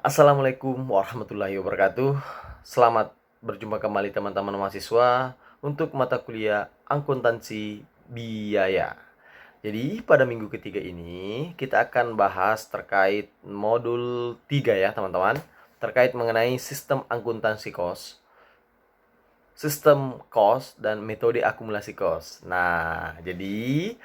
Assalamualaikum warahmatullahi wabarakatuh. Selamat berjumpa kembali teman-teman mahasiswa untuk mata kuliah akuntansi biaya. Jadi pada minggu ketiga ini kita akan bahas terkait modul 3 ya teman-teman. Terkait mengenai sistem akuntansi kos, sistem kos, dan metode akumulasi kos. Nah, jadi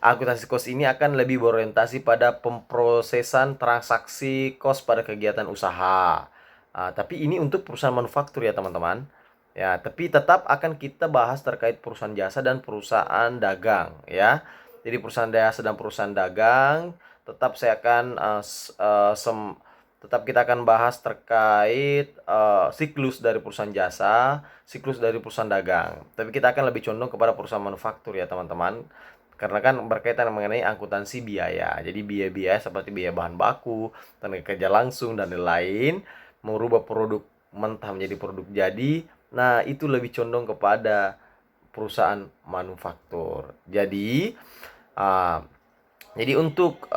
akuntansi kos ini akan lebih berorientasi pada pemrosesan transaksi kos pada kegiatan usaha. Tapi ini untuk perusahaan manufaktur ya teman-teman. Ya, tapi tetap akan kita bahas terkait perusahaan jasa dan perusahaan dagang ya. Jadi perusahaan jasa dan perusahaan dagang tetap saya akan tetap kita akan bahas terkait siklus dari perusahaan jasa, siklus dari perusahaan dagang. Tapi kita akan lebih condong kepada perusahaan manufaktur ya teman-teman. Karena kan berkaitan mengenai akuntansi biaya. Jadi biaya-biaya seperti biaya bahan baku, tenaga kerja langsung, dan lain-lain. Merubah produk mentah menjadi produk jadi. Nah, itu lebih condong kepada perusahaan manufaktur. Uh, jadi untuk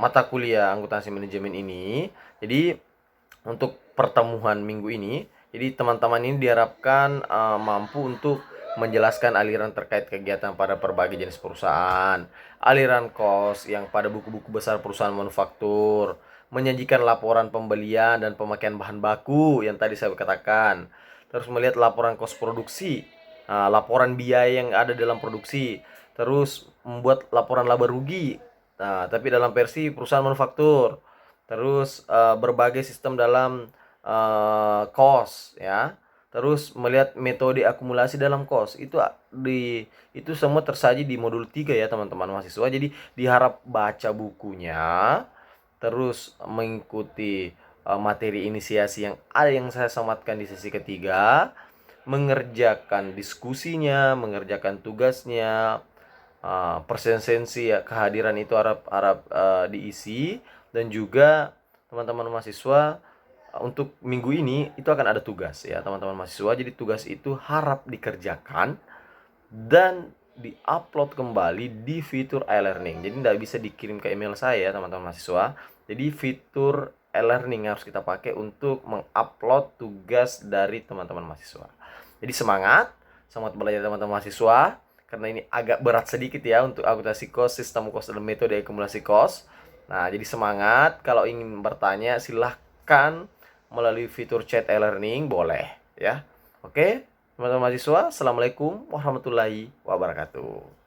mata kuliah akuntansi manajemen ini, jadi untuk pertemuan minggu ini, jadi teman-teman ini diharapkan mampu untuk menjelaskan aliran terkait kegiatan pada berbagai jenis perusahaan, aliran kos yang pada buku-buku besar perusahaan manufaktur, menyajikan laporan pembelian dan pemakaian bahan baku yang tadi saya katakan, terus melihat laporan kos produksi, laporan biaya yang ada dalam produksi, terus membuat laporan laba rugi, tapi dalam versi perusahaan manufaktur, terus berbagai sistem dalam kos ya, terus melihat metode akumulasi dalam kos. Itu semua tersaji di modul 3 ya teman-teman mahasiswa. Jadi diharap baca bukunya, terus mengikuti materi inisiasi yang saya sematkan di sesi ketiga, mengerjakan diskusinya, mengerjakan tugasnya, presensi ya, kehadiran itu harap diisi. Dan juga teman-teman mahasiswa untuk minggu ini itu akan ada tugas ya teman-teman mahasiswa. Jadi tugas itu harap dikerjakan dan diupload kembali di fitur e-learning. Jadi tidak bisa dikirim ke email saya teman-teman mahasiswa. Jadi fitur e-learning harus kita pakai untuk mengupload tugas dari teman-teman mahasiswa. Jadi semangat belajar teman-teman mahasiswa, karena ini agak berat sedikit ya untuk akuntansi kos, sistem kos, dan metode akumulasi kos. Nah, jadi semangat. Kalau ingin bertanya silahkan melalui fitur chat e-learning, boleh ya. Oke, teman-teman mahasiswa, assalamualaikum warahmatullahi wabarakatuh.